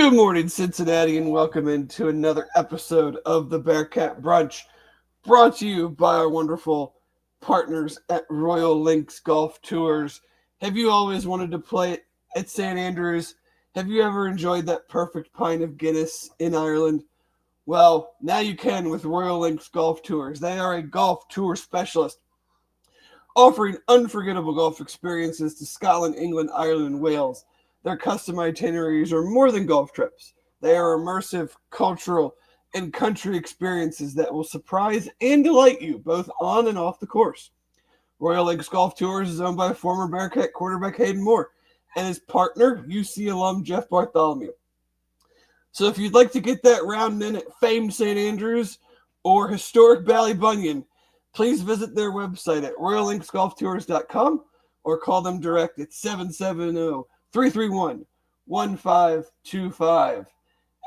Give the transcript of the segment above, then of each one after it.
Good morning, Cincinnati, and welcome into another episode of the Bearcat Brunch, brought to you by our wonderful partners at Royal Links Golf Tours. Have you always wanted to play at St. Andrews? Have you ever enjoyed that perfect pint of Guinness in Ireland? Well, now you can with Royal Links Golf Tours. They are a golf tour specialist, offering unforgettable golf experiences to Scotland, England, Ireland, and Wales. Their custom itineraries are more than golf trips. They are immersive, cultural, and country experiences that will surprise and delight you both on and off the course. Royal Links Golf Tours is owned by former Bearcat quarterback Hayden Moore and his partner, UC alum Jeff Bartholomew. So if you'd like to get that round in at famed St. Andrews or historic Ballybunion, please visit their website at royallinksgolftours.com or call them direct at 770-331-1525.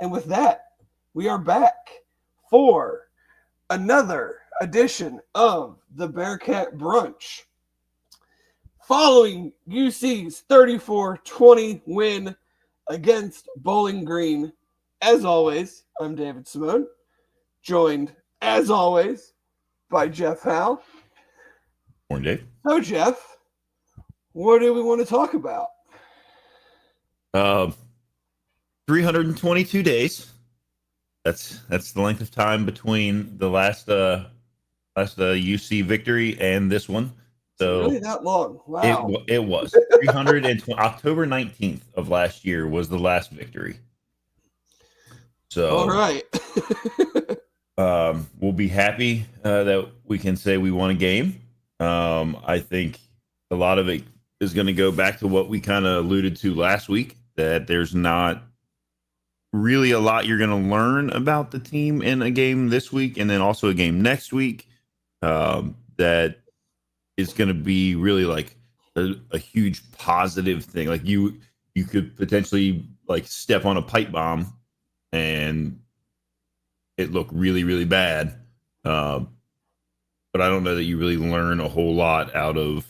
And with that, we are back for another edition of the Bearcat Brunch. Following UC's 34-20 win against Bowling Green, as always, I'm David Simone, joined, as always, by Jeff Howe. Morning, Dave. So, Jeff, what do we want to talk about? 322 days. That's the length of time between the last UC victory and this one. So really that long? Wow. It was 320. October 19th of last year was the last victory. So all right. We'll be happy that we can say we won a game. I think a lot of it is going to go back to what we kind of alluded to last week, that there's not really a lot you're going to learn about the team in a game this week and then also a game next week that is going to be really like a huge positive thing. Like you could potentially like step on a pipe bomb and it looked really, really bad. But I don't know that you really learn a whole lot out of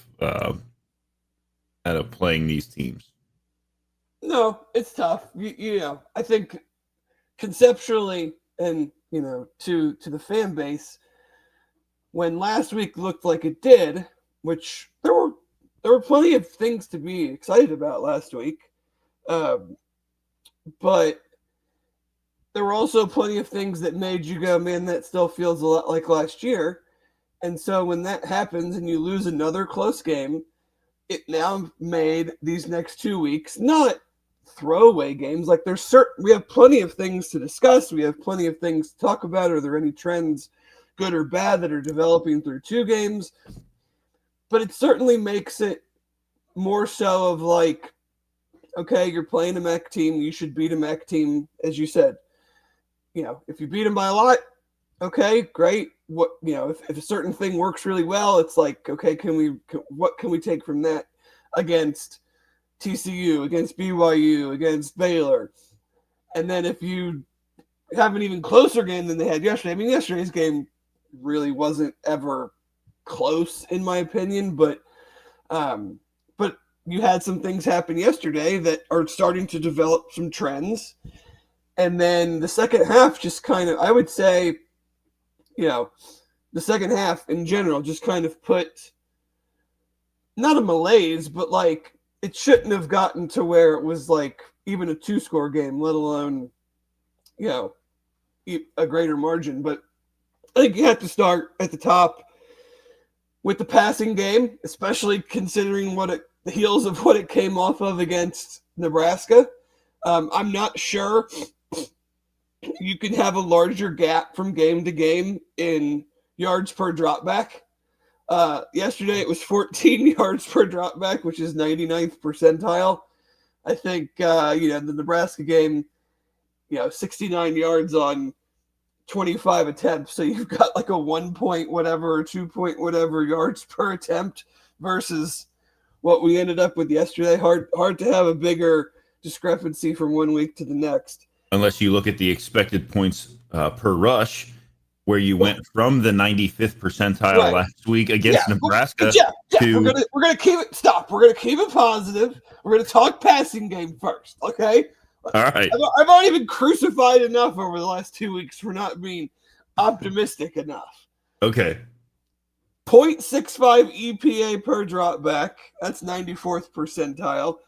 playing these teams. No, it's tough. You know, I think conceptually and, you know, to the fan base, when last week looked like it did, which there were plenty of things to be excited about last week, but there were also plenty of things that made you go, man, that still feels a lot like last year. And so when that happens and you lose another close game, it now made these next 2 weeks not throwaway games. Like we have plenty of things to discuss. We have plenty of things to talk about. Are there any trends, good or bad, that are developing through 2 games? But it certainly makes it more so of like, okay, you're playing a MAC team. You should beat a MAC team, as you said. You know, if you beat them by a lot, okay, great. What, you know, if a certain thing works really well, it's like, okay, what can we take from that against TCU, against BYU, against Baylor? And then if you have an even closer game than they had yesterday, I mean, yesterday's game really wasn't ever close in my opinion, but you had some things happen yesterday that are starting to develop some trends. And then the second half just kind of, I would say, you know, the second half in general just kind of put not a malaise, but like it shouldn't have gotten to where it was like even a 2-score game, let alone, you know, a greater margin. But I think you have to start at the top with the passing game, especially considering the heels of what it came off of against Nebraska. I'm not sure you can have a larger gap from game to game in yards per dropback. Yesterday it was 14 yards per dropback, which is 99th percentile. I think, the Nebraska game, 69 yards on 25 attempts. So you've got like a 1 point whatever or 2 point whatever yards per attempt versus what we ended up with yesterday. Hard to have a bigger discrepancy from 1 week to the next. Unless you look at the expected points per rush, where you went from the 95th percentile last week against Nebraska to we're gonna keep it. Stop. We're gonna keep it positive. We're gonna talk passing game first, okay? All right. I've already been crucified enough over the last 2 weeks for not being optimistic enough. Okay. 0.65 EPA per drop back. That's 94th percentile.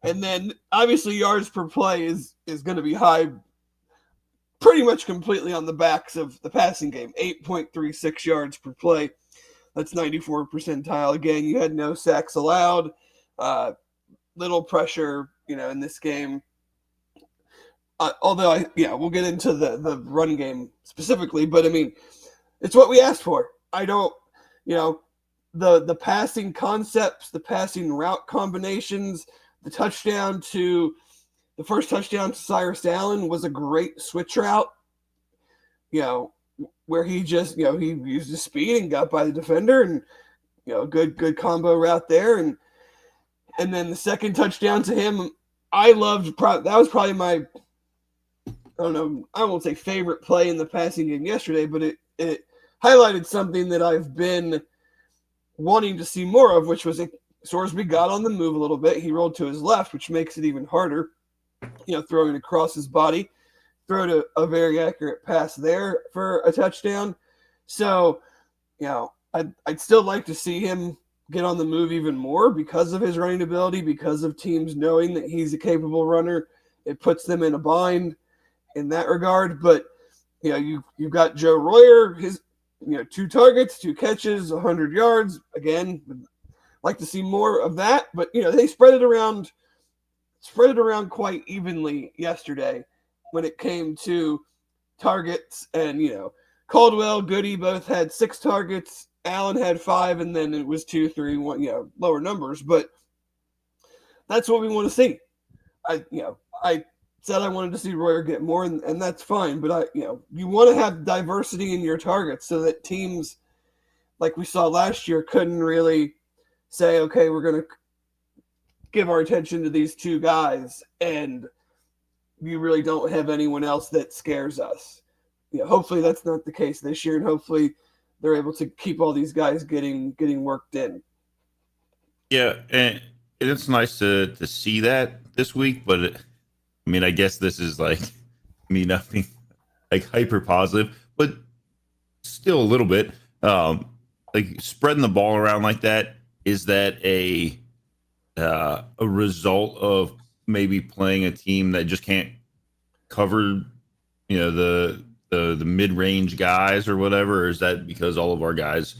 And then obviously yards per play is going to be high pretty much completely on the backs of the passing game. 8.36 yards per play. That's 94th percentile. Again, you had no sacks allowed. Little pressure, in this game. Although, we'll get into the run game specifically. But, I mean, it's what we asked for. I don't, the passing concepts, the passing route combinations, the first touchdown to Cyrus Allen was a great switch route, where he just, he used his speed and got by the defender, and, good combo route there. And then the second touchdown to him, I loved, that was probably my, I don't know, I won't say favorite play in the passing game yesterday, but it highlighted something that I've been wanting to see more of, which was Sorsby got on the move a little bit. He rolled to his left, which makes it even harder, throwing across his body. Throw a very accurate pass there for a touchdown. So, I'd still like to see him get on the move even more because of his running ability, because of teams knowing that he's a capable runner. It puts them in a bind in that regard. But, you've got Joe Royer, his 2 targets, 2 catches, 100 yards. Again, would like to see more of that. But, they spread it around quite evenly yesterday when it came to targets. And, Caldwell, Goody both had 6 targets. Allen had 5, and then it was 2, 3, 1, lower numbers. But that's what we want to see. I said I wanted to see Royer get more, and that's fine. But you want to have diversity in your targets so that teams, like we saw last year, couldn't really say, okay, we're going to give our attention to these 2 guys, and you really don't have anyone else that scares us. Hopefully that's not the case this year, and hopefully they're able to keep all these guys getting worked in. Yeah, and it's nice to see that this week, but I guess this is like me not being like hyper positive, but still a little bit. Like spreading the ball around like that, is that a result of maybe playing a team that just can't cover, the mid-range guys or whatever? Or is that because all of our guys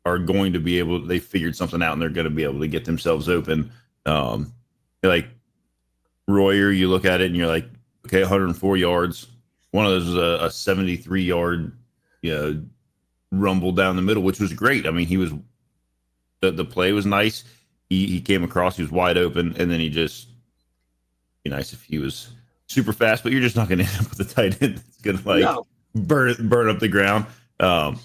are going to be able, they figured something out and they're going to be able to get themselves open? Like Royer, you look at it and you're like, okay, 104 yards. One of those was a 73-yard, rumble down the middle, which was great. I mean, he was, the play was nice. He came across, he was wide open, and then he just, be nice if he was super fast, but you're just not going to end up with a tight end that's going to burn up the ground. But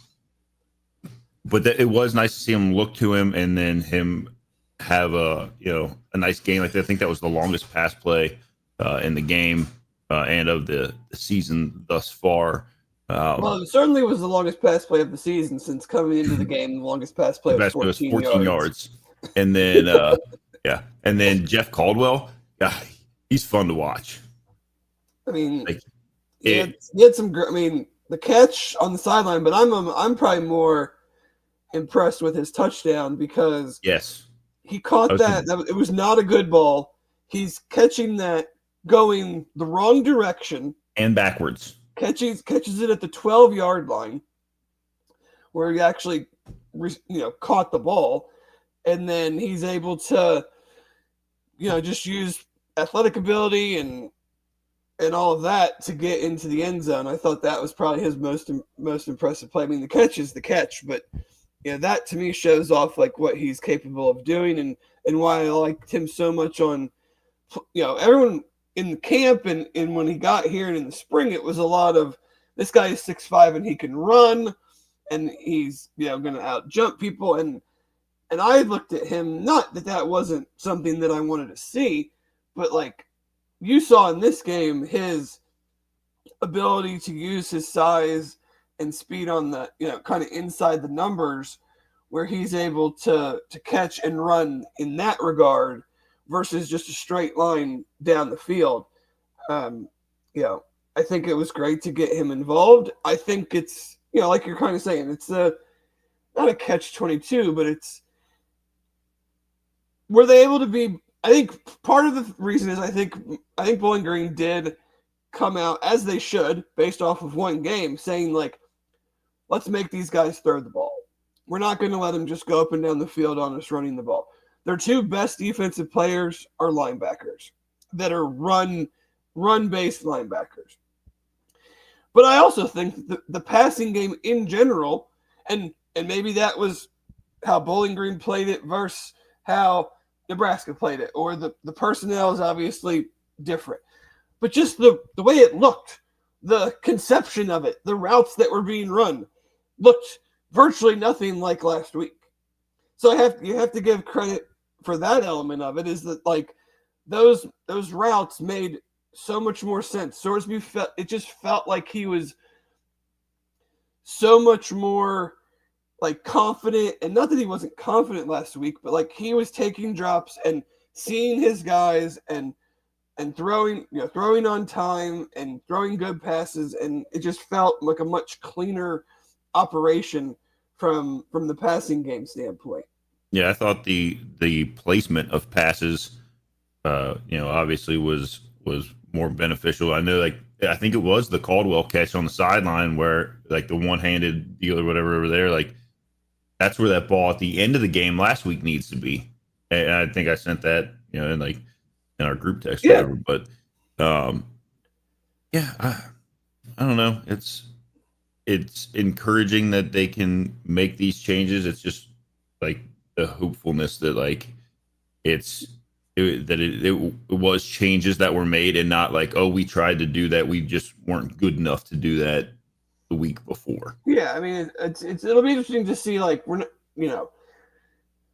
it was nice to see him look to him, and then him have a nice game. Like I think that was the longest pass play in the game and of the season thus far. Well, it certainly was the longest pass play of the season since coming into the game. The longest pass play was 14 yards. And then, and then Jeff Caldwell, he's fun to watch. I mean, he had some. I mean, the catch on the sideline, but I'm probably more impressed with his touchdown because he caught that. It was not a good ball. He's catching that going the wrong direction and backwards. Catches it at the 12-yard line, where he actually, caught the ball, and then he's able to, just use athletic ability and all of that to get into the end zone. I thought that was probably his most impressive play. I mean, the catch is the catch, but that to me shows off like what he's capable of doing and why I liked him so much on, everyone in the camp and when he got here and in the spring, it was a lot of this guy is 6'5" and he can run and he's, going to out jump people. And I looked at him, not that wasn't something that I wanted to see, but like you saw in this game, his ability to use his size and speed on the, kind of inside the numbers where he's able to catch and run in that regard versus just a straight line down the field. You know, I think it was great to get him involved. I think it's, like you're kind of saying, it's not a catch-22, but it's, were they able to be? I think part of the reason is I think Bowling Green did come out as they should, based off of one game, saying like, let's make these guys throw the ball. We're not going to let them just go up and down the field on us running the ball. Their two best defensive players are linebackers that are run-based linebackers. But I also think the passing game in general, and maybe that was how Bowling Green played it versus how Nebraska played it, or the personnel is obviously different. But just the way it looked, the conception of it, the routes that were being run, looked virtually nothing like last week. So you have to give credit for that element of it, is that like those routes made so much more sense. Sorsby it just felt like he was so much more like confident, and not that he wasn't confident last week, but like he was taking drops and seeing his guys and throwing on time and throwing good passes, and it just felt like a much cleaner operation from the passing game standpoint. Yeah, I thought the placement of passes, obviously was more beneficial. I know, like I think it was the Caldwell catch on the sideline where like the one-handed deal or whatever over there, like that's where that ball at the end of the game last week needs to be. And I think I sent that, in our group text, or whatever. But yeah, I don't know. It's encouraging that they can make these changes. It's just like the hopefulness that like it was changes that were made, and not like, oh, we tried to do that, we just weren't good enough to do that the week before. Yeah, I mean, it'll be interesting to see, like, we're not,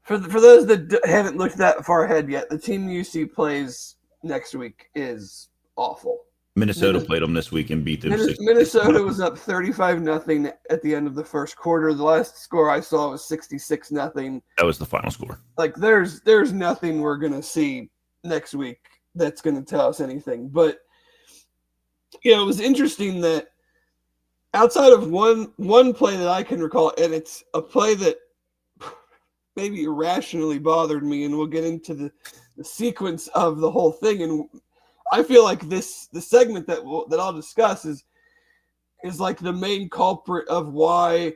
for those that haven't looked that far ahead yet, the team UC plays next week is awful. Minnesota played them this week and beat them. Minnesota was up 35-0 at the end of the first quarter. The last score I saw was 66-0. That was the final score. Like, there's nothing we're gonna see next week that's gonna tell us anything. But it was interesting that outside of one play that I can recall, and it's a play that maybe irrationally bothered me, and we'll get into the sequence of the whole thing. And I feel like the segment that I'll discuss is like the main culprit of why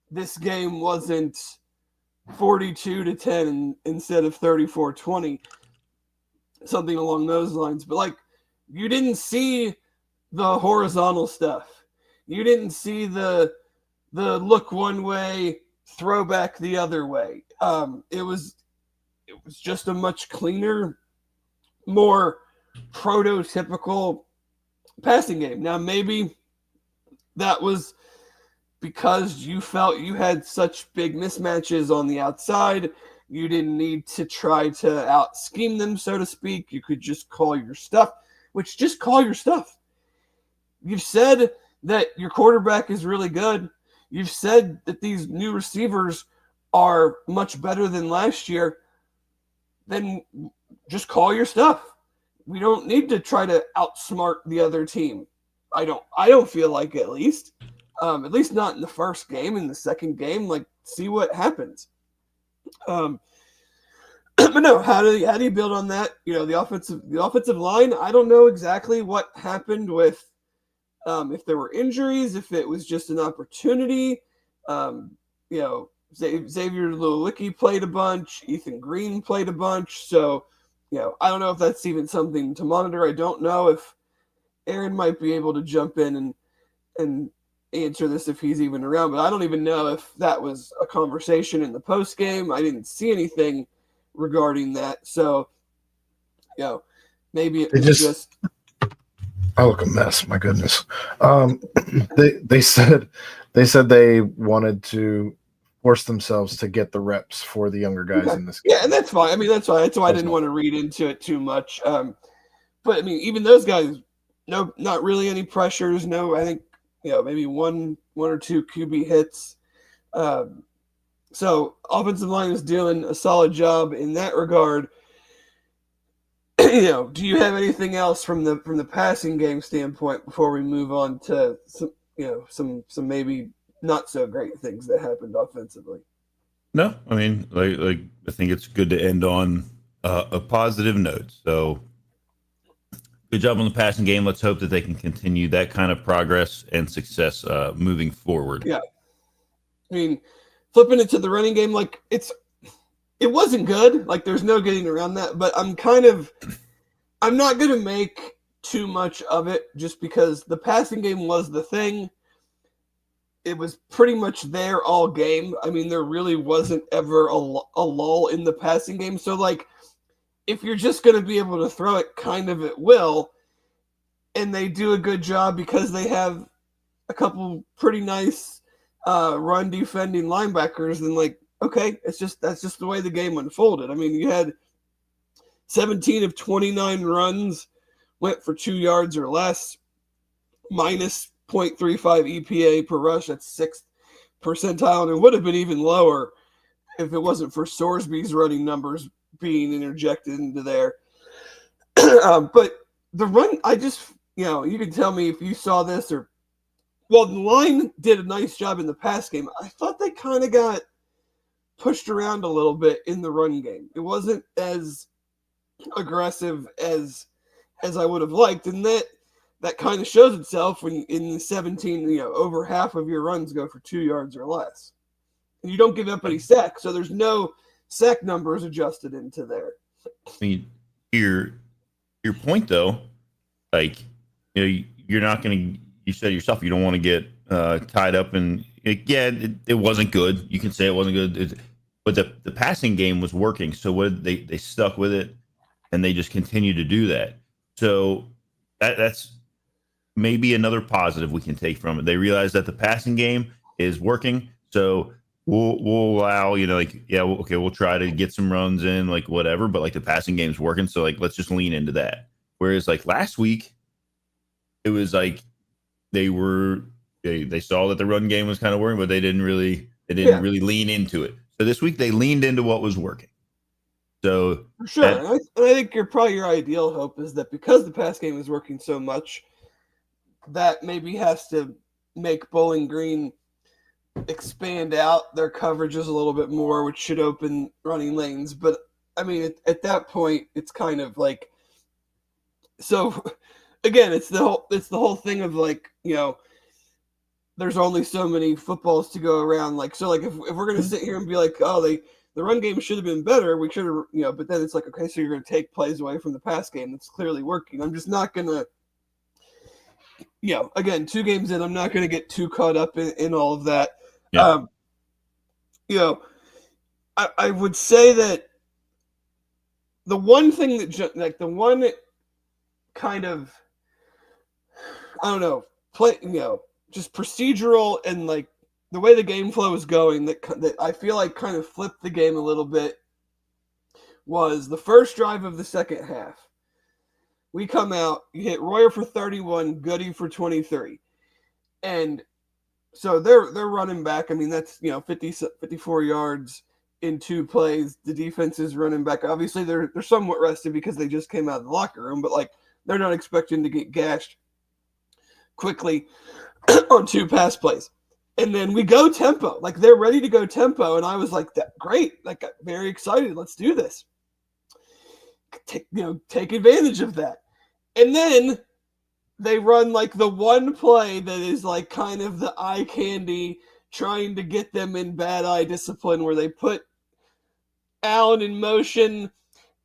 this game wasn't 42-10 instead of 34-20, something along those lines. But like, you didn't see the horizontal stuff. You didn't see the look one way, throw back the other way. It was just a much cleaner, more prototypical passing game. Now, maybe that was because you felt you had such big mismatches on the outside. You didn't need to try to out scheme them, so to speak. You could just call your stuff, which just call your stuff. You've said that your quarterback is really good. You've said that these new receivers are much better than last year. Then just call your stuff. We don't need to try to outsmart the other team. I don't feel like, at least not in the first game. In the second game, like, see what happens. But no, how do you build on that? The offensive line. I don't know exactly what happened with, if there were injuries, if it was just an opportunity. Xavier Lewicki played a bunch. Ethan Green played a bunch. So, I don't know if that's even something to monitor. I don't know if Aaron might be able to jump in and answer this if he's even around. But I don't even know if that was a conversation in the post game. I didn't see anything regarding that. So, maybe it was just. I look a mess. My goodness. They said they wanted to force themselves to get the reps for the younger guys in this game. Yeah, and that's fine. I mean, that's fine. That's why I didn't want to read into it too much. But I mean, even those guys, no, not really any pressures. No, I think maybe one or two QB hits. So offensive line is doing a solid job in that regard. do you have anything else from the passing game standpoint before we move on to some maybe not so great things that happened offensively? No, I mean, like I think it's good to end on a positive note. So, good job on the passing game. Let's hope that they can continue that kind of progress and success moving forward. Yeah, I mean, flipping it to the running game, like it wasn't good. Like there's no getting around that. But I'm not going to make too much of it just because the passing game was the thing. It was pretty much there all game. I mean, there really wasn't ever a lull in the passing game. So, like, if you're just going to be able to throw it kind of at will, and they do a good job because they have a couple pretty nice run defending linebackers, then, like, okay, that's just the way the game unfolded. I mean, you had 17 of 29 runs went for 2 yards or less, minus 0.35 EPA per rush. That's 6th percentile, and it would have been even lower if it wasn't for Sorsby's running numbers being interjected into there. But the run, I just, you can tell me if you saw this or, well, the line did a nice job in the pass game. I thought they kind of got pushed around a little bit in the run game. It wasn't as aggressive as I would have liked, and that kind of shows itself when in the 17, over half of your runs go for 2 yards or less. And you don't give up any sacks, so there's no sack numbers adjusted into there. I mean, your point though, like you're not going to. You said yourself you don't want to get tied up, and it wasn't good. You can say it wasn't good, but the passing game was working. So what they stuck with it, and they just continued to do that. So that's maybe another positive we can take from it. They realize that the passing game is working, so we'll allow we'll try to get some runs in, like whatever, but like the passing game's working, so like let's just lean into that. Whereas like last week, it was like they saw that the run game was kind of working, but they didn't really lean into it. So this week they leaned into what was working. So for sure, and I think your ideal hope is that because the pass game is working so much, that maybe has to make Bowling Green expand out their coverages a little bit more, which should open running lanes. But I mean, at that point, it's kind of like, so again, it's the whole thing of like, there's only so many footballs to go around. Like, so like if we're gonna sit here and be like, oh, the run game should have been better, we should have, but then it's like, okay, so you're gonna take plays away from the pass game that's clearly working. I'm just not gonna. Again, 2 games in, I'm not going to get too caught up in all of that. Yeah. I would say that the one thing that, like, the one kind of, I don't know, just procedural and like the way the game flow is going that I feel like kind of flipped the game a little bit was the first drive of the second half. We come out, you hit Royer for 31, Goody for 23. And so they're running back. I mean, that's, 54 yards in 2 plays. The defense is running back. Obviously, they're somewhat rested because they just came out of the locker room, but like they're not expecting to get gashed quickly on 2 pass plays. And then we go tempo. Like they're ready to go tempo. And I was like, great. Like, very excited. Let's do this. Take advantage of that. And then they run like the one play that is like kind of the eye candy, trying to get them in bad eye discipline, where they put Allen in motion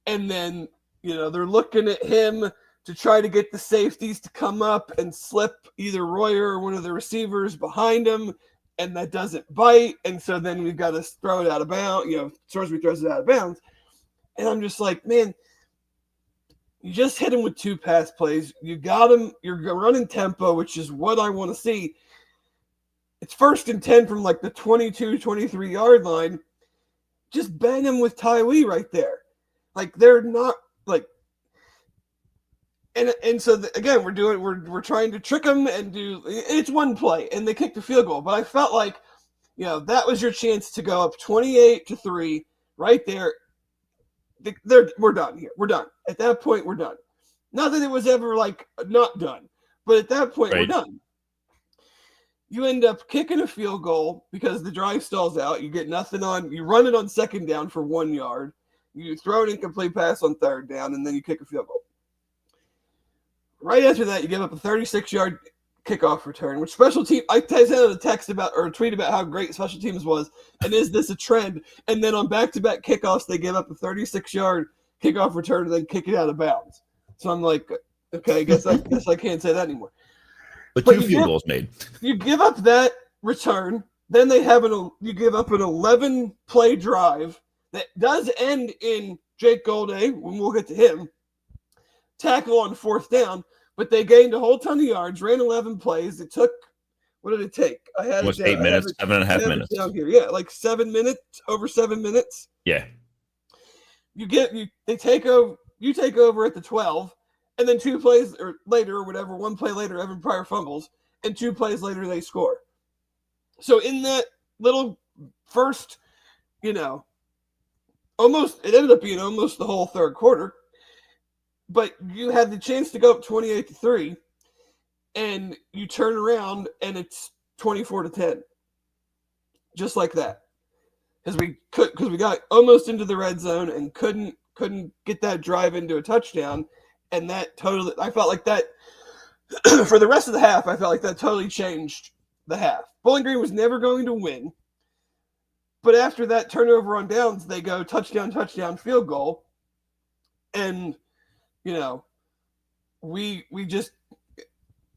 and then, they're looking at him to try to get the safeties to come up and slip either Royer or one of the receivers behind him, and that doesn't bite. And so then we've got to throw it out of bounds. Sorsby throws it out of bounds. And I'm just like, man, you just hit him with 2 pass plays. You got him. You're running tempo, which is what I want to see. It's 1st and 10 from like the 22, 23 yard line. Just bang him with Tyree right there. Like they're not like, and so again, we're trying to trick them and it's one play and they kicked the field goal. But I felt like, that was your chance to go up 28-3 right there. we're done here. We're done. At that point, we're done. Not that it was ever like not done, but at that point, we're done. You end up kicking a field goal because the drive stalls out. You get nothing on. You run it on second down for 1 yard. You throw an incomplete pass on third down, and then you kick a field goal. Right after that, you give up a 36-yard kickoff return, which special team. I sent out a text about or a tweet about how great special teams was, and is this a trend? And then on back-to-back kickoffs, they give up a 36-yard kickoff return and then kick it out of bounds. So I'm like, okay, I guess I can't say that anymore. But 2 field goals made. You give up that return, then you give up an 11-play drive that does end in Jake Golday, when we'll get to him, tackle on fourth down, but they gained a whole ton of yards, ran 11 plays. It took, what did it take? I had almost 8 minutes, 7.5 minutes. Down here. Yeah, like 7 minutes, over 7 minutes. Yeah. You take over at the 12. And then 2 plays later or whatever, 1 play later, Evan Pryor fumbles, and 2 plays later they score. So in that little first, almost it ended up being almost the whole third quarter, but you had the chance to go up 28-3, and you turn around and it's 24-10, just like that, because we got almost into the red zone and couldn't get that drive into a touchdown. And that totally, I felt like that for the rest of the half, I felt like that totally changed the half. Bowling Green was never going to win. But after that turnover on downs, they go touchdown, field goal. And, we just,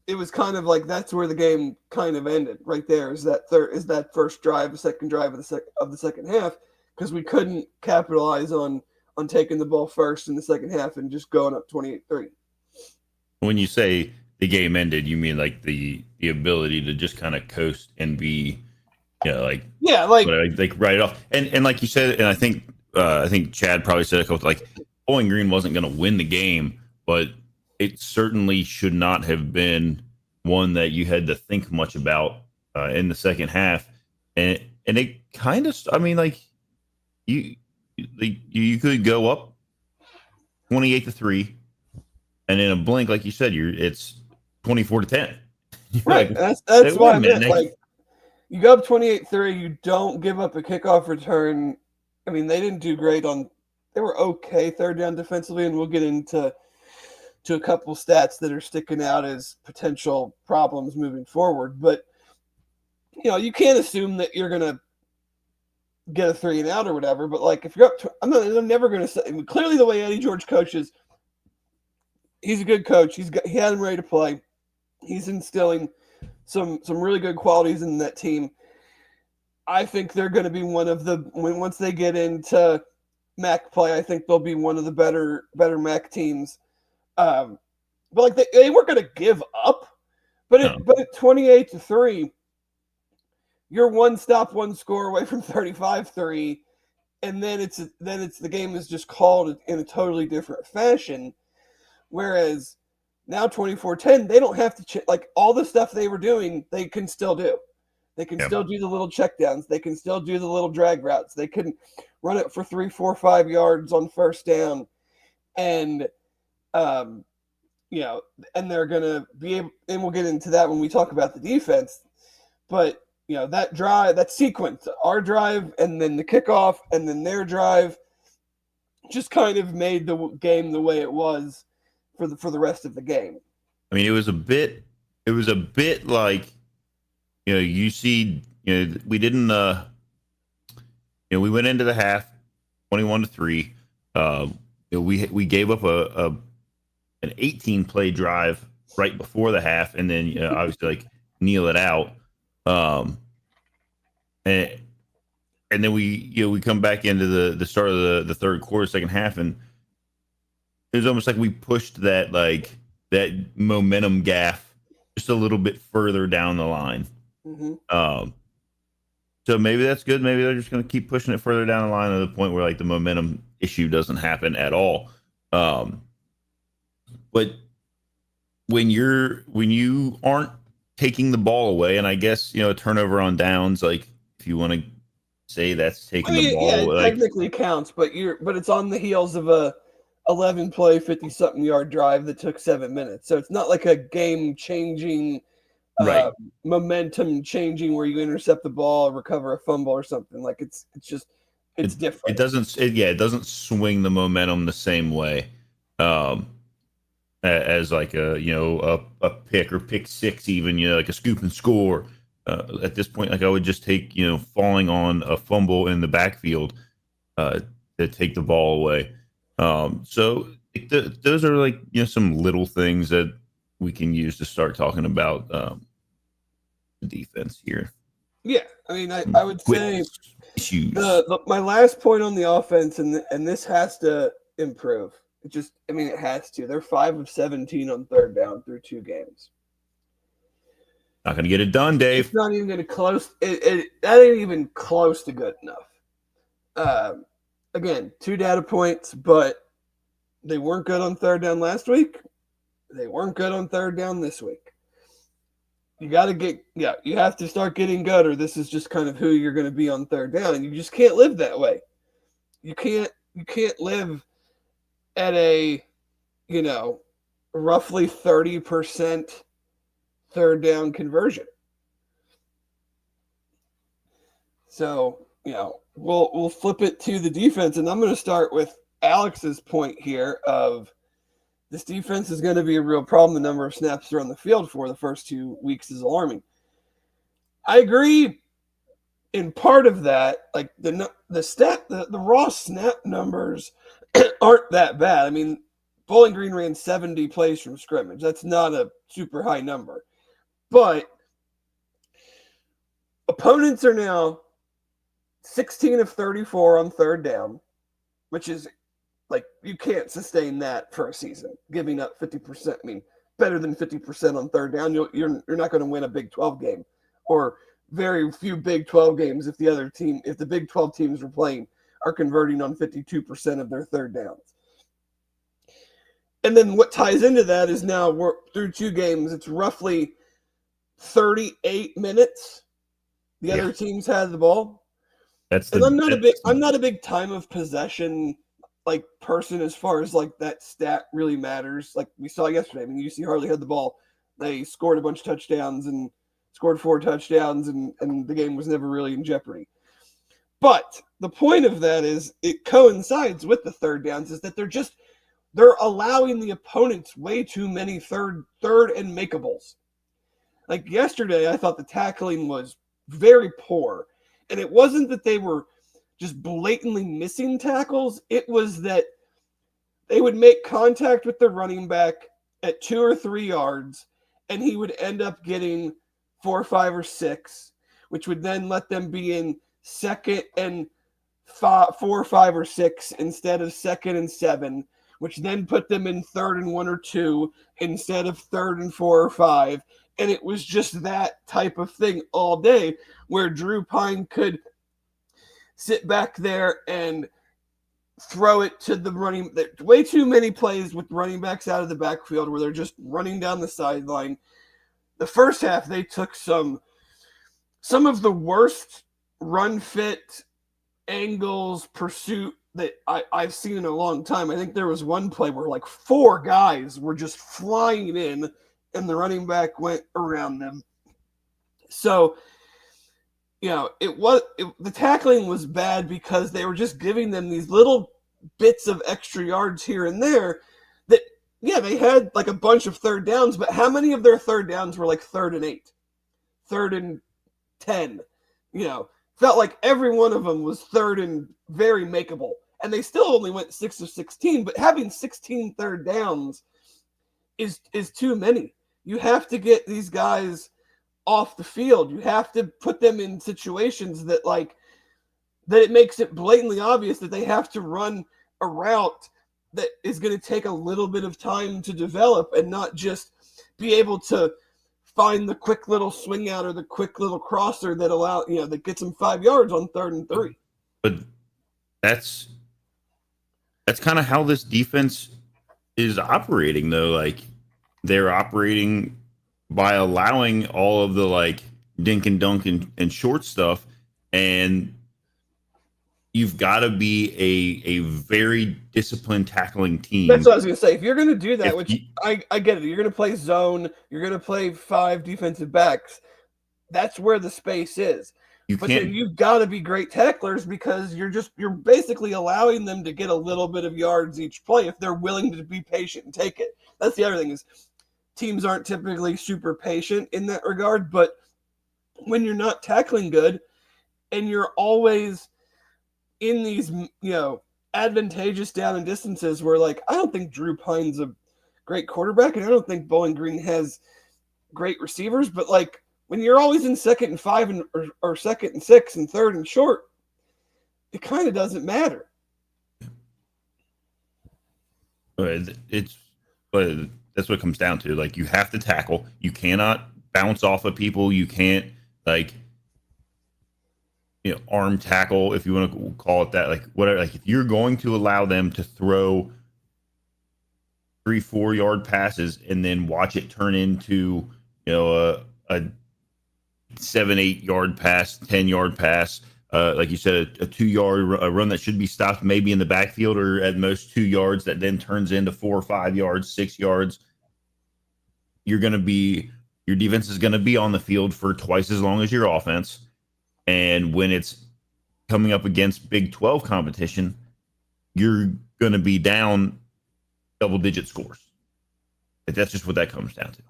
it was kind of like that's where the game kind of ended right there is that first drive, the second drive of the second half, because we couldn't capitalize on taking the ball first in the second half and just going up 28-3. When you say the game ended, you mean like the ability to just kind of coast and be, like write it off. And like you said, and I think Chad probably said a couple, like Bowling Green wasn't going to win the game, but it certainly should not have been one that you had to think much about in the second half. And it kind of, I mean, like you could go up 28-3, and in a blink, like you said, it's 24-10. Right. Like, that's why I meant. Like, you go up 28-3, you don't give up a kickoff return. I mean, they didn't do great they were okay third down defensively, and we'll get into a couple stats that are sticking out as potential problems moving forward. But, you can't assume that you're going to get a 3 and out or whatever, but like if you're up I'm never going to say, clearly the way Eddie George coaches, he's a good coach. He had him ready to play. He's instilling some really good qualities in that team. I think they're going to be one of once they get into MAC play, I think they'll be one of the better MAC teams. But like they weren't going to give up, but at 28-3, you're one stop, one score away from 35-3, and then it's the game is just called in a totally different fashion. Whereas now 24-10, they don't have to like all the stuff they were doing, they can still do. They can still do the little checkdowns. They can still do the little drag routes. They can run it for 3, 4, 5 yards on first down, and and they're gonna be able. And we'll get into that when we talk about the defense, but. That drive, that sequence, our drive, and then the kickoff, and then their drive, just kind of made the game the way it was for the rest of the game. I mean, it was a bit like, you see, we didn't, we went into the half 21-3. We gave up an 18-play drive right before the half, and then obviously like kneel it out. And then we come back into the start of the third quarter, second half, and it was almost like we pushed that momentum gap just a little bit further down the line. Mm-hmm. So maybe that's good. Maybe they're just going to keep pushing it further down the line to the point where like the momentum issue doesn't happen at all. But when you aren't taking the ball away, and I guess a turnover on downs, like if you want to say that's I taking the mean, yeah, ball. it Like, technically counts, but it's on the heels of a 11 play, 50 something yard drive that took 7 minutes. So it's not like a game changing, right. momentum changing where you intercept the ball, recover a fumble or something. Like it's It different. doesn't. It doesn't swing the momentum the same way. Um, as like a pick or pick six, even like a scoop and score. At this point, like I would just take falling on a fumble in the backfield uh, to take the ball away. So those are like some little things that we can use to start talking about the defense here. Yeah, I mean, I would Quick say issues. my last point on the offense, and this has to improve. It has to. They're 5 of 17 on third down through 2 games. Not going to get it done, It's Dave. not even going to close. That ain't even close to good enough. Again, 2 data points, but they weren't good on third down last week. They weren't good on third down this week. You have to start getting good, or this is just kind of who you're going to be on third down, and you just can't live that way. You can't live at a, roughly 30% third down conversion. So, we'll flip it to the defense, and I'm going to start with Alex's point here of this defense is going to be a real problem. The number of snaps they're on the field for the first 2 weeks is alarming. I agree in part of that. Like the raw snap numbers aren't that bad. I mean, Bowling Green ran 70 plays from scrimmage. That's not a super high number. But opponents are now 16 of 34 on third down, which is like you can't sustain that for a season, giving up 50%. I mean, better than 50% on third down. You're not going to win a Big 12 game, or very few Big 12 games if the Big 12 teams we're playing are converting on 52% of their third downs. And then what ties into that is now we're through 2 games. It's roughly 38 minutes. The other teams had the ball. I'm not a big time of possession like person as far as like that stat really matters. Like we saw yesterday. I mean, UC hardly had the ball. They scored a bunch of touchdowns and scored 4 touchdowns, and the game was never really in jeopardy. But the point of that is it coincides with the third downs is that they're allowing the opponents way too many third and makeables. Like yesterday, I thought the tackling was very poor. And it wasn't that they were just blatantly missing tackles. It was that they would make contact with the running back at 2 or 3 yards, and he would end up getting 4, 5, or 6, which would then let them be in second and 4, 5, or 6 instead of second and 7, which then put them in third and 1 or 2 instead of third and 4 or 5. And it was just that type of thing all day where Drew Pine could sit back there and throw it to the running. Way too many plays with running backs out of the backfield where they're just running down the sideline. The first half, they took some of the worst run fit angles, pursuit that I've seen in a long time. I think there was one play where like 4 guys were just flying in and the running back went around them. So, the tackling was bad because they were just giving them these little bits of extra yards here and there that, they had like a bunch of third downs, but how many of their third downs were like 3rd and 8, 3rd and 10? Felt like every one of them was 3rd and very makeable. And they still only went 6 of 16, but having 16 third downs is too many. You have to get these guys off the field. You have to put them in situations that it makes it blatantly obvious that they have to run a route that is going to take a little bit of time to develop and not just be able to find the quick little swing out or the quick little crosser that that gets them 5 yards on 3rd and 3. But that's kind of how this defense is operating, though. Like, they're operating by allowing all of the like dink and dunk and short stuff, and you've got to be a very disciplined tackling team. That's what I was going to say. If you're going to do that, If which you, I get it, you're going to play zone, you're going to play 5 defensive backs. That's where the space is. you But then can't. you've got to be great tacklers because you're basically allowing them to get a little bit of yards each play if they're willing to be patient and take it. That's the other thing is teams aren't typically super patient in that regard, but when you're not tackling good and you're always in these, advantageous down and distances where, like, I don't think Drew Pine's a great quarterback and I don't think Bowling Green has great receivers, but like when you're always in 2nd and 5 or 2nd and 6 and 3rd and short, it kind of doesn't matter. It's that's what it comes down to. Like, you have to tackle. You cannot bounce off of people. You can't, like, arm tackle, if you want to call it that. Like, whatever. Like, if you're going to allow them to throw 3-4 yard passes and then watch it turn into a 7-8 yard pass, 10-yard pass, like you said, a 2-yard run that should be stopped maybe in the backfield or at most 2 yards that then turns into 4 or 5 yards, 6 yards, your defense is going to be on the field for twice as long as your offense. And when it's coming up against Big 12 competition, you're going to be down double-digit scores. That's just what that comes down to.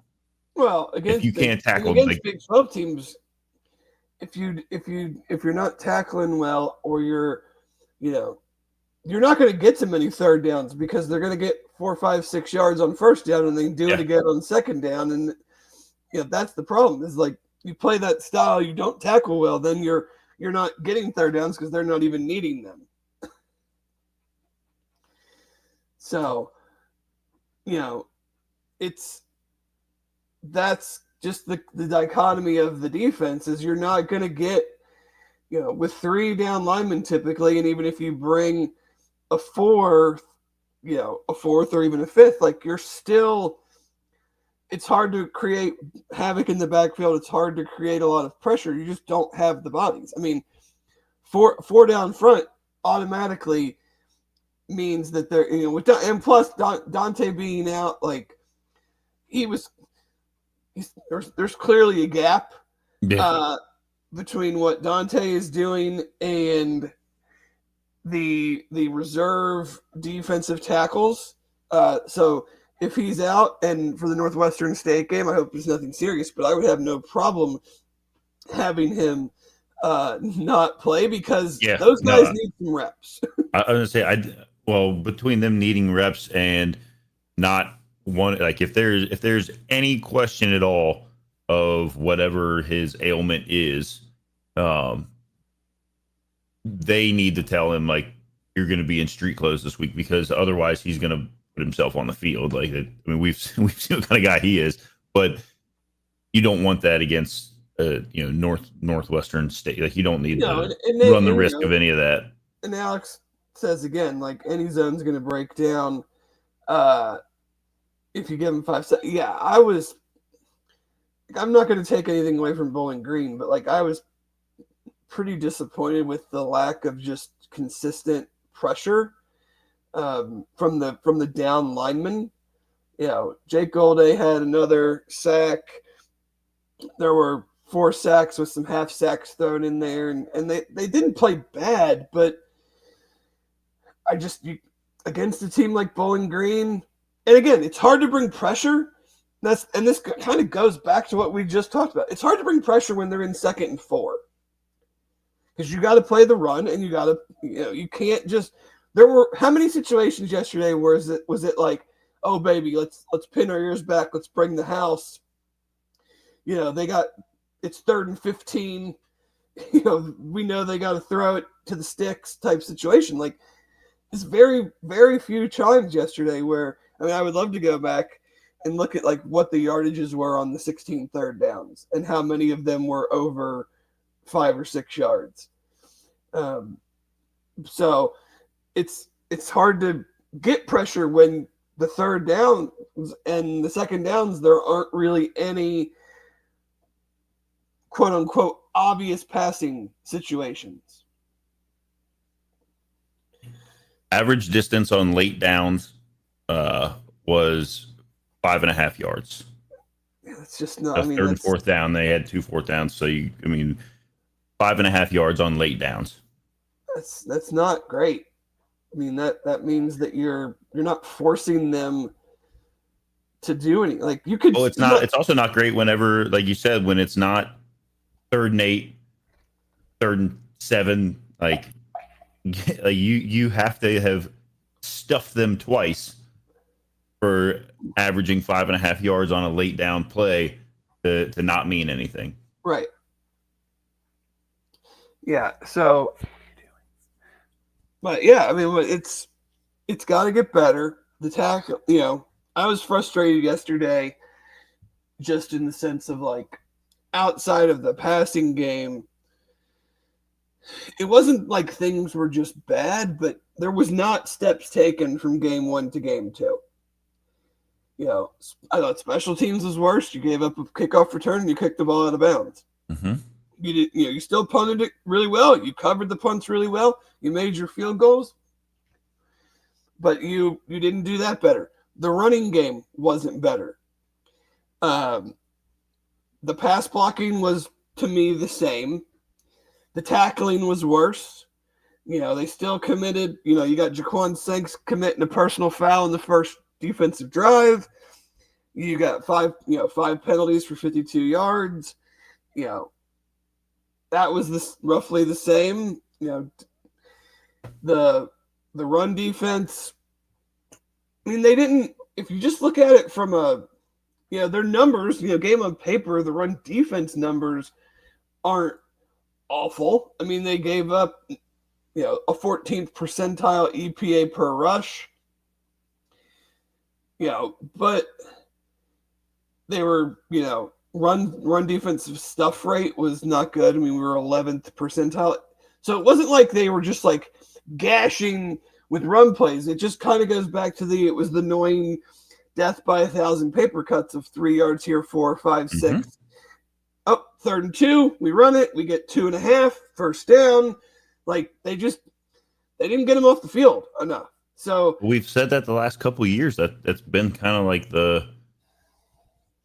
Well, against can't tackle against Big 12 teams, if you're not tackling well, or you're not going to get to many 3rd downs because they're going to get 4, 5, 6 yards on 1st down and then do it again on 2nd down, and that's the problem. Is like you play that style, you don't tackle well, then you're not getting 3rd downs because they're not even needing them. So, that's just the dichotomy of the defense is you're not going to get, with 3 down linemen typically, and even if you bring a 4th, a 4th or even a 5th, like you're still, it's hard to create havoc in the backfield. It's hard to create a lot of pressure. You just don't have the bodies. I mean, 4 down front automatically means that they're, and plus Dante being out, like there's clearly a gap between what Dante is doing and the reserve defensive tackles. So if he's out, and for the Northwestern State game, I hope there's nothing serious, but I would have no problem having him not play because those guys need some reps. I was gonna say, between them needing reps and not one, like if there's any question at all of whatever his ailment is, they need to tell him, like, you're going to be in street clothes this week, because otherwise he's going to put himself on the field. Like, I mean, we've seen what kind of guy he is, but you don't want that against Northwestern State. Like, you don't need to run the risk of any of that. And Alex says again, like, any zone's going to break down if you give him 5 seconds. Yeah, I'm not going to take anything away from Bowling Green, but like I was pretty disappointed with the lack of just consistent pressure from the down linemen. Jake Golday had another sack. There were 4 sacks with some half sacks thrown in there, and they didn't play bad, but against a team like Bowling Green, and again, it's hard to bring pressure. This kind of goes back to what we just talked about. It's hard to bring pressure when they're in 2nd and 4. Because you got to play the run, and you got to, you can't just. There were how many situations yesterday where was it like, oh baby, let's pin our ears back, let's bring the house. It's 3rd and 15. We know they got to throw it to the sticks type situation. Like, it's very, very few times yesterday where, I mean, I would love to go back and look at like what the yardages were on the 16 3rd downs and how many of them were over 5 or 6 yards. So it's hard to get pressure when the 3rd downs and the 2nd downs, there aren't really any quote unquote obvious passing situations. Average distance on late downs was 5.5 yards. It's just not. The third and fourth down, they had 2 fourth downs. So 5.5 yards on late downs. That's not great. I mean, that means that you're not forcing them to do anything. Like you could. Well, it's not. It's also not great whenever, like you said, when it's not 3rd and 8, 3rd and 7. Like you have to have stuffed them twice for averaging 5.5 yards on a late down play to not mean anything. Right. Yeah. So. But yeah, I mean, it's got to get better. The tackle, I was frustrated yesterday, just in the sense of like, outside of the passing game, it wasn't like things were just bad, but there was not steps taken from game 1 to game 2. I thought special teams was worse. You gave up a kickoff return and you kicked the ball out of bounds. Mm-hmm. You still punted it really well. You covered the punts really well. You made your field goals, but you didn't do that better. The running game wasn't better. The pass blocking was, to me, the same. The tackling was worse. They still committed. You got Jaquan Sanks committing a personal foul in the first defensive drive. You got 5 penalties for 52 yards. That was roughly the same. The run defense. I mean, they didn't. If you just look at it from their numbers, game on paper, the run defense numbers aren't awful. I mean, they gave up, a 14th percentile EPA per rush. But they were, run defensive stuff rate was not good. I mean, we were 11th percentile. So it wasn't like they were just like gashing with run plays. It just kind of goes back to it was the annoying death by 1,000 paper cuts of 3 yards here, 4, 5, 6. Mm-hmm. Oh, 3rd and 2, we run it. We get 2.5, first down. Like they didn't get him off the field enough. So we've said that the last couple of years that's been kind of like the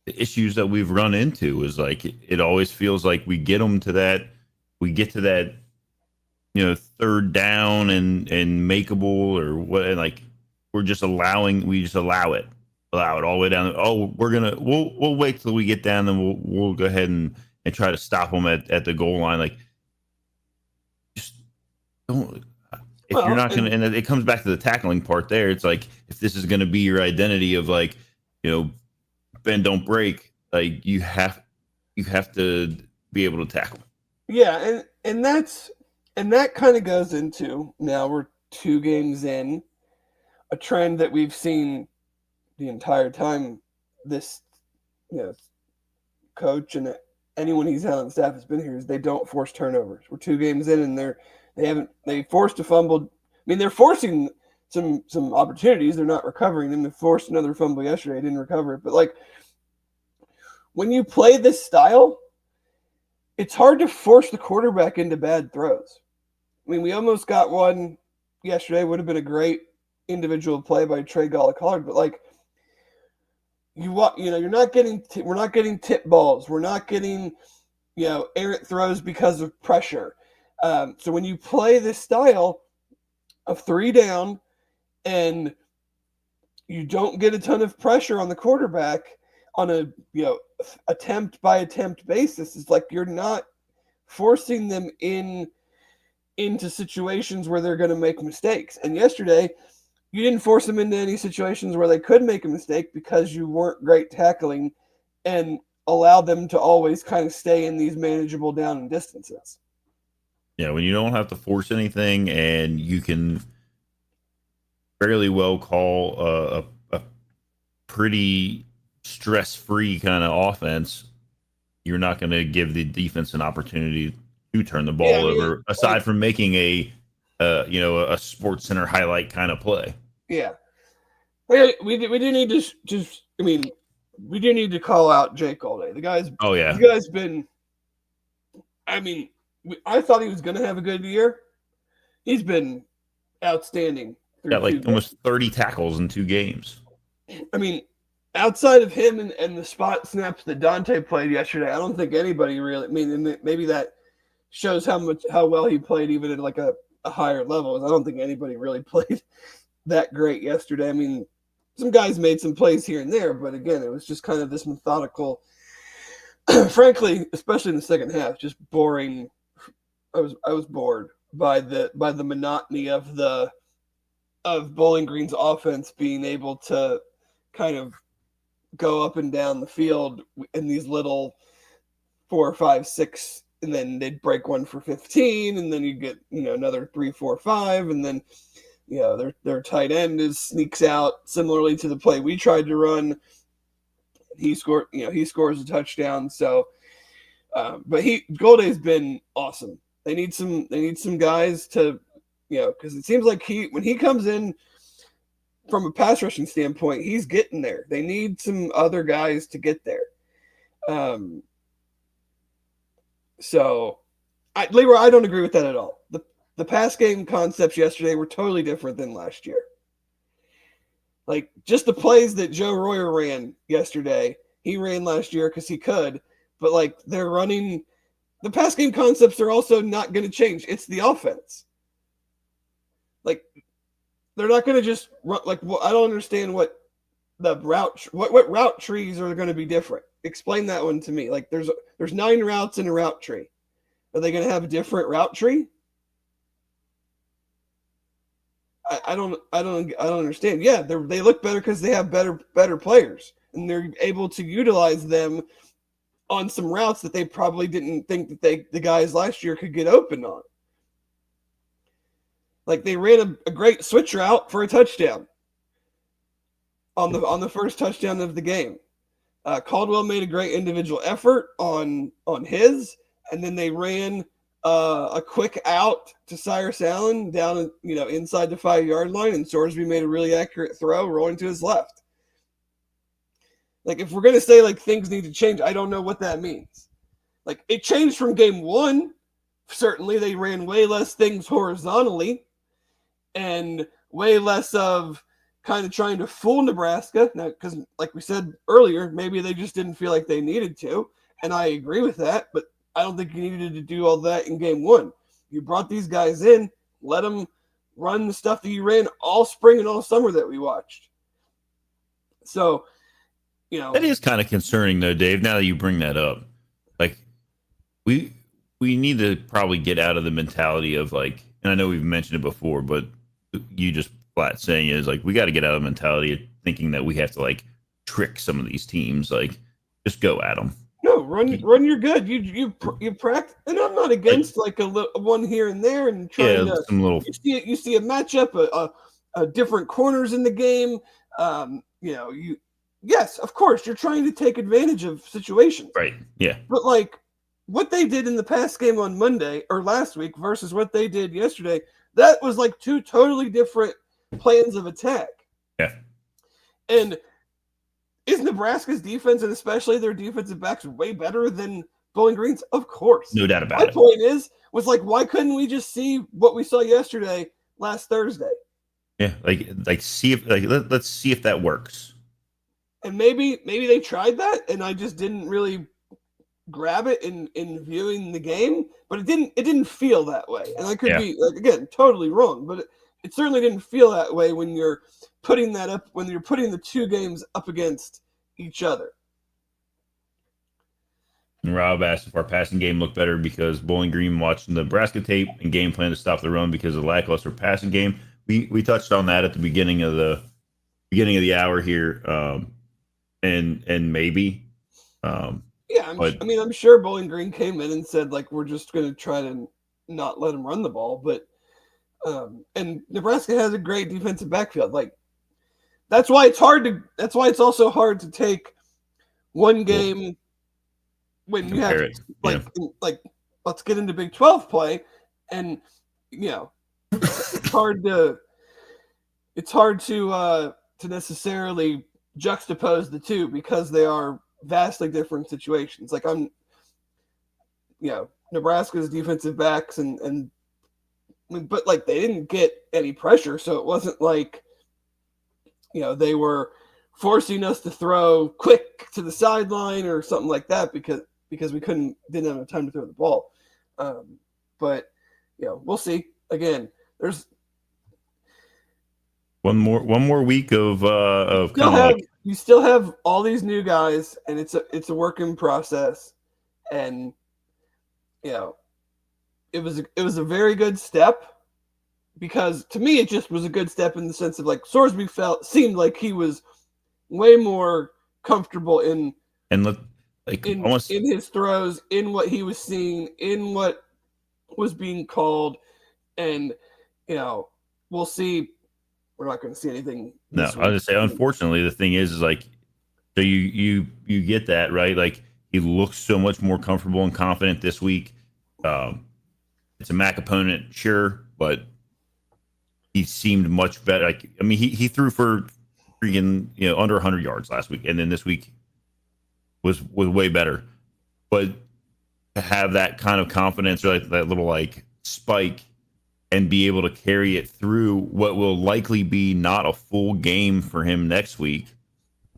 issues that we've run into is like it always feels like we get to that 3rd down and makeable or what, and like we just allow it all the way down. Oh, we'll wait till we get down, then we'll go ahead and try to stop them at the goal line. Like just don't. If you're not going to, and it comes back to the tackling part there. It's like, if this is going to be your identity of like, bend, don't break, like you have to be able to tackle. Yeah. And that kind of goes into, now we're 2 games in, a trend that we've seen the entire time this, coach and anyone he's had on staff has been here, is they don't force turnovers. We're 2 games in and they forced a fumble. I mean, they're forcing some opportunities. They're not recovering them. They forced another fumble yesterday. Didn't recover it. But like when you play this style, it's hard to force the quarterback into bad throws. I mean, we almost got one yesterday. Would have been a great individual play by Trey Gollacord, but like we're not getting tip balls. We're not getting errant throws because of pressure. So when you play this style of 3 down and you don't get a ton of pressure on the quarterback on a attempt by attempt basis, it's like you're not forcing them into situations where they're going to make mistakes. And yesterday, you didn't force them into any situations where they could make a mistake because you weren't great tackling and allowed them to always kind of stay in these manageable down and distances. Yeah, when you don't have to force anything and you can fairly well call a pretty stress-free kind of offense, you're not going to give the defense an opportunity to turn the ball over, aside from making a Sports Center highlight kind of play. Yeah, we do need to just. I mean, we do need to call out Jake all day. The guy's. Oh yeah, the guy's been. I mean, I thought he was going to have a good year. He's been outstanding Got two like games. almost 30 tackles in 2 games. I mean, outside of him and the spot snaps that Dante played yesterday, I don't think anybody really. I mean, and maybe that shows how well he played even at like a higher level. I don't think anybody really played that great yesterday. I mean, some guys made some plays here and there, but again, it was just kind of this methodical. Frankly, especially in the second half, just boring. I was bored by the monotony of Bowling Green's offense being able to kind of go up and down the field in these little 4, 5, 6, and then they'd break one for 15, and then you get another 3, 4, 5, and then their tight end sneaks out similarly to the play we tried to run. He scores a touchdown. So, but Golday's been awesome. They need some guys to, because it seems like when he comes in from a pass rushing standpoint, he's getting there. They need some other guys to get there. So, Leroy, I don't agree with that at all. The pass game concepts yesterday were totally different than last year. Like, just the plays that Joe Royer ran yesterday, he ran last year because he could, but like they're running the pass game concepts are also not going to change. It's the offense. Like, they're not going to just run. Like, I don't understand what the what route trees are going to be different. Explain that one to me. Like, there's 9 routes in a route tree. Are they going to have a different route tree? I don't understand. Yeah, they look better because they have better players, and they're able to utilize them on some routes that they probably didn't think that the guys last year could get open on. Like, they ran a great switch route for a touchdown on the first touchdown of the game. Caldwell made a great individual effort on his, and then they ran a quick out to Cyrus Allen down, inside the 5-yard line, and Sorsby made a really accurate throw rolling to his left. Like, if we're going to say, like, things need to change, I don't know what that means. Like, it changed from game 1. Certainly, they ran way less things horizontally and way less of kind of trying to fool Nebraska. Now, because, like we said earlier, maybe they just didn't feel like they needed to, and I agree with that, but I don't think you needed to do all that in game 1. You brought these guys in, let them run the stuff that you ran all spring and all summer that we watched. So, that is kind of concerning, though, Dave. Now that you bring that up, like, we need to probably get out of the mentality of, like, and I know we've mentioned it before, but you just flat saying is, like, we got to get out of the mentality of thinking that we have to, like, trick some of these teams. Like, just go at them. No, run your good. You practice, and I'm not against like a one here and there and trying to. Some little. You see a matchup, a different corners in the game. Yes, of course, you're trying to take advantage of situations. Right. Yeah. But like what they did in the past game on Monday or last week versus what they did yesterday, that was like 2 totally different plans of attack. Yeah. And is Nebraska's defense, and especially their defensive backs, way better than Bowling Green's? Of course. No doubt about it. My point was like, why couldn't we just see what we saw yesterday, last Thursday? Yeah, like see if let's see if that works. And maybe they tried that, and I just didn't really grab it in viewing the game. But it didn't feel that way, and I could be again totally wrong. But it certainly didn't feel that way when you're putting that up, when you're putting the 2 games up against each other. And Rob asked if our passing game looked better because Bowling Green watched the Nebraska tape and game plan to stop the run because of the lackluster passing game. We touched on that at the beginning of the hour here, and maybe. I'm sure Bowling Green came in and said, like, we're just going to try to not let him run the ball, but and Nebraska has a great defensive backfield. Like, that's why it's also hard to take one game when you have like let's get into Big 12 play, and it's hard to necessarily juxtapose the two because they are vastly different situations. Like, Nebraska's defensive backs and but like they didn't get any pressure, so it wasn't like they were forcing us to throw quick to the sideline or something like that because we didn't have time to throw the ball. But we'll see. Again, there's one more week of kind of you still have all these new guys, and it's a working process, and it was a very good step, because to me it just was a good step in the sense of like Sorsby seemed like he was way more comfortable in his throws, in what he was seeing, in what was being called, and we'll see. We're not going to see anything. No, I was gonna say, unfortunately, the thing is like, so you get that, right? Like, he looks so much more comfortable and confident this week. It's a MAC opponent, sure, but he seemed much better. Like, I mean, he threw for freaking under 100 yards last week, and then this week was way better. But to have that kind of confidence, or like that little like spike, and be able to carry it through what will likely be not a full game for him next week.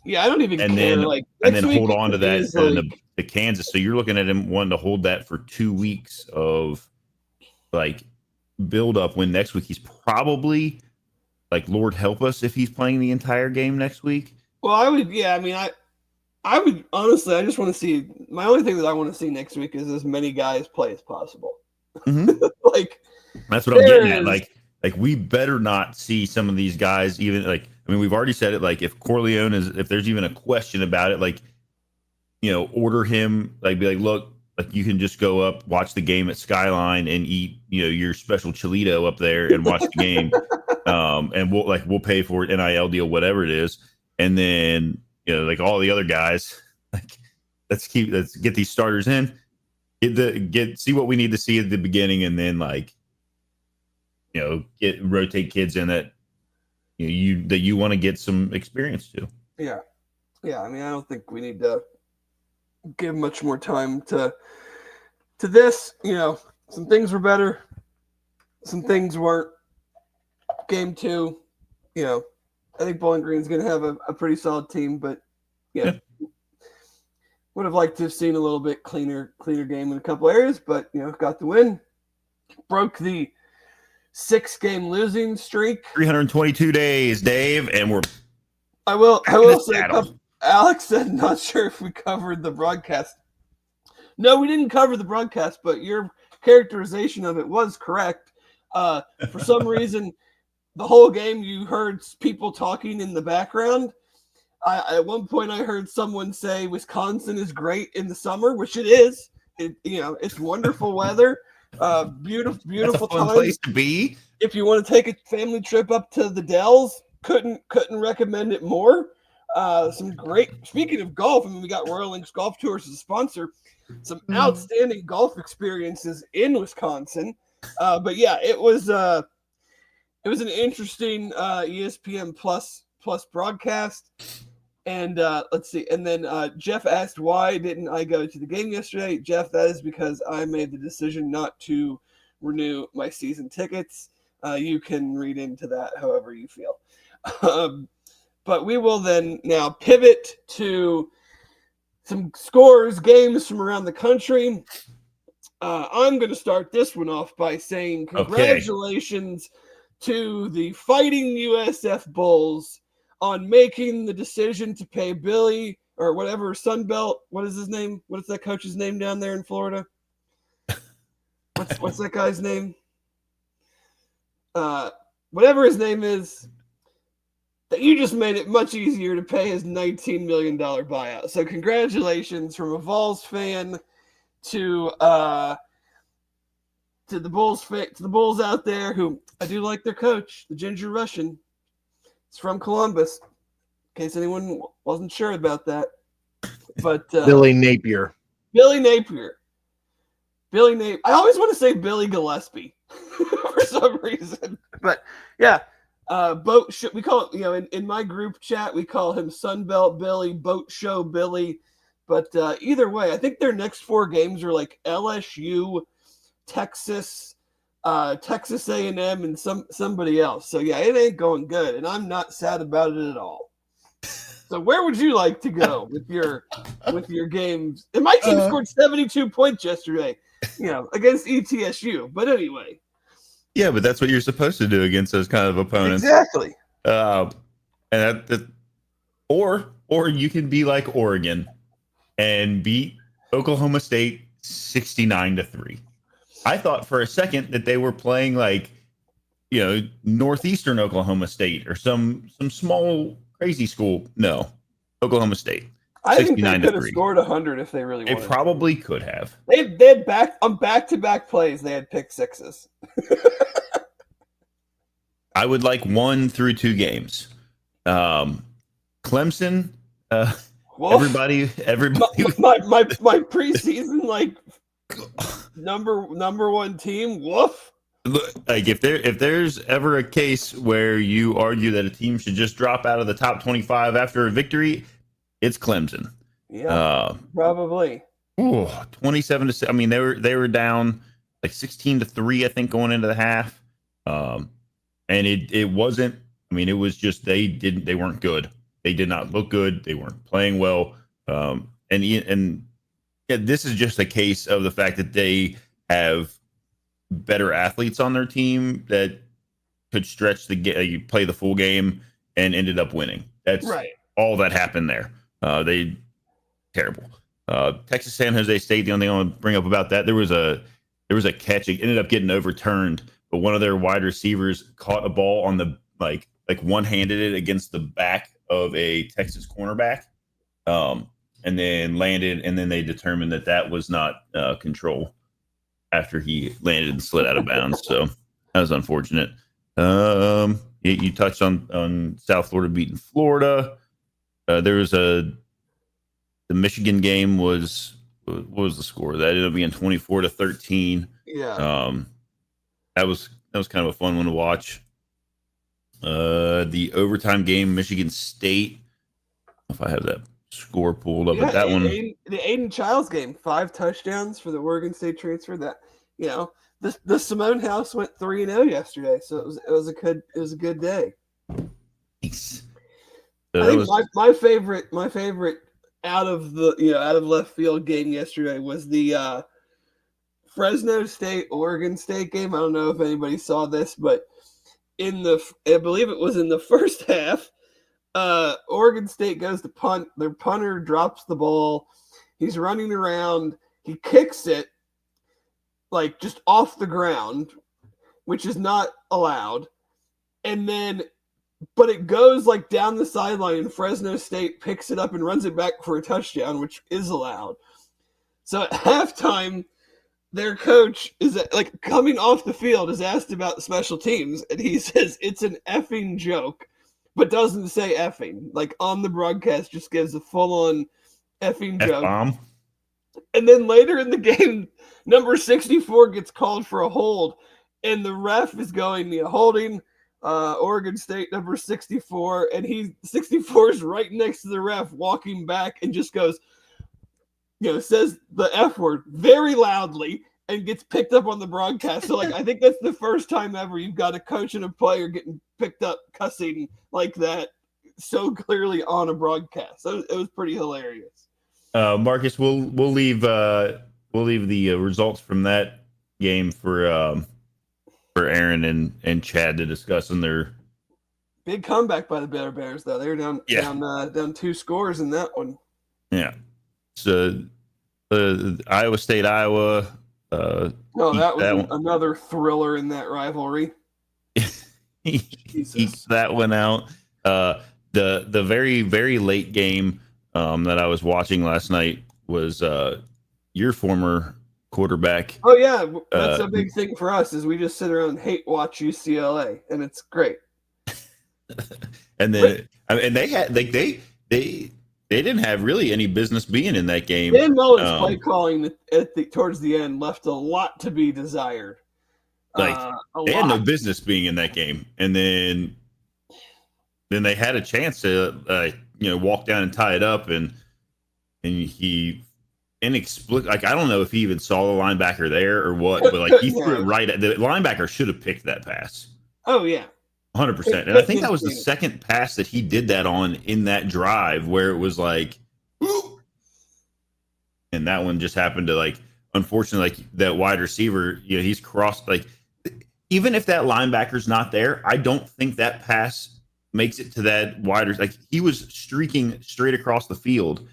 Yeah, I don't even care. And then hold on to that to Kansas. So you're looking at him wanting to hold that for 2 weeks of like build up, when next week he's probably, like, Lord help us if he's playing the entire game next week. Well, I would honestly, I just want to see, my only thing that I want to see next week is as many guys play as possible. Mm-hmm. Like, that's what I'm getting at. Like we better not see some of these guys, even like, I mean, we've already said it, like if Corleone if there's even a question about it, like, order him, like be like, look, like you can just go up, watch the game at Skyline and eat, your special Cholito up there and watch the game. And we'll pay for it, NIL deal, whatever it is. And then, like all the other guys, like let's get these starters in, see what we need to see at the beginning, and then like, rotate kids in that you want to get some experience to. Yeah. I mean, I don't think we need to give much more time to this. Some things were better, some things weren't. Game 2, I think Bowling Green's going to have a pretty solid team, but yeah. Would have liked to have seen a little bit cleaner game in a couple areas, but got the win, broke the 6-game losing streak. 322 days, Dave, and I will say, Alex said, not sure if we covered the broadcast. No, we didn't cover the broadcast, but your characterization of it was correct. For some reason, the whole game you heard people talking in the background. At one point, I heard someone say Wisconsin is great in the summer, which it is. It's wonderful weather. Beautiful fun time. Place to be. If you want to take a family trip up to the Dells, couldn't recommend it more. Some great. Speaking of golf, I mean, we got Royal Links Golf Tours as a sponsor. Some outstanding golf experiences in Wisconsin. But yeah, it was an interesting ESPN Plus broadcast. And let's see. And then Jeff asked, why didn't I go to the game yesterday? Jeff, that is because I made the decision not to renew my season tickets. You can read into that however you feel. But we will then now pivot to some games from around the country. I'm going to start this one off by saying congratulations to the Fighting USF Bulls on making the decision to pay Billy, or whatever, Sunbelt. What is his name? What is that coach's name down there in Florida? What's that guy's name? Whatever his name is, that you just made it much easier to pay his $19 million buyout. So congratulations from a Vols fan to the Bulls out there, who I do like their coach, the Ginger Russian. It's from Columbus, in case anyone wasn't sure about that. But Billy Napier. I always want to say Billy Gillespie for some reason. But yeah, we call it, in my group chat, we call him Sunbelt Billy, Boat Show Billy. But either way, I think their next 4 games are like LSU, Texas, Texas A&M, and somebody else. So yeah, it ain't going good, and I'm not sad about it at all. So where would you like to go with your games? And my team scored 72 points yesterday, against ETSU. But anyway. Yeah, but that's what you're supposed to do against those kind of opponents. Exactly. Or you can be like Oregon and beat Oklahoma State 69-3. I thought for a second that they were playing like, Northeastern Oklahoma State or some small crazy school. No, Oklahoma State. I think they could have scored 100 if they really wanted. They probably could have. They had back-to-back plays. They had pick sixes. I would like 1 through 2 games. Clemson. Everybody. My preseason number one team. Woof. Like if there's ever a case where you argue that a team should just drop out of the top 25 after a victory, it's Clemson. Yeah, probably. 27-6. I mean, they were down like 16-3, I think, going into the half. And it wasn't. I mean, it was just they weren't good. They did not look good. They weren't playing well. And this is just a case of the fact that they have better athletes on their team that could stretch you play the full game and ended up winning. That's right. All that happened there. They terrible. Texas San Jose State. The only thing I want to bring up about that, there was a catch. It ended up getting overturned, but one of their wide receivers caught a ball on the like one-handed it against the back of a Texas cornerback, and then landed. And then they determined that was not control after he landed and slid out of bounds. So that was unfortunate. You touched on South Florida beating Florida. There was the Michigan game was, what was the score? That ended up being 24-13. Yeah. That was kind of a fun one to watch. The overtime game, Michigan State. If I have that score pulled up, at that one. The Aiden Childs game, 5 touchdowns for the Oregon State transfer. That the Simone House went 3-0 yesterday, so it was a good day. Nice. I think my favorite out of left field game yesterday was the Fresno State Oregon State game. I don't know if anybody saw this, but I believe it was in the first half. Oregon State goes to punt. Their punter drops the ball. He's running around. He kicks it just off the ground, which is not allowed. But it goes down the sideline, and Fresno State picks it up and runs it back for a touchdown, which is allowed. So at halftime, their coach is coming off the field is asked about special teams, and he says it's an effing joke, but doesn't say effing. On the broadcast, just gives a full-on effing joke. F-bomb. And then later in the game, number 64 gets called for a hold, and the ref is going, holding Oregon State number 64, and 64 is right next to the ref walking back and just goes, says the F word very loudly and gets picked up on the broadcast. So I think that's the first time ever you've got a coach and a player getting picked up cussing like that so clearly on a broadcast. So it was pretty hilarious. Marcus, we'll leave the results from that game for Aaron and Chad to discuss in their big comeback by the Bears, though. They were down 2 scores in that one. Yeah. So Iowa State, Iowa. That was another thriller in that rivalry. Eats that one out. The very, very late game that I was watching last night was your former quarterback. Oh yeah, that's a big thing for us is we just sit around and hate watch UCLA, and it's great. And then they had they didn't have really any business being in that game. Dan Mullen's play calling towards the end left a lot to be desired. They had no business being in that game, and then they had a chance to walk down and tie it up, and he inexplicable. Like, I don't know if he even saw the linebacker there or what, but like he threw it right at the linebacker. Should have picked that pass. Oh yeah, 100%. And I think that was the second pass that he did that on in that drive where it was like, and that one just happened to like, unfortunately, like that wide receiver, he's crossed. Like, even if that linebacker's not there, I don't think that pass makes it to that wider. Like, he was streaking straight across the field,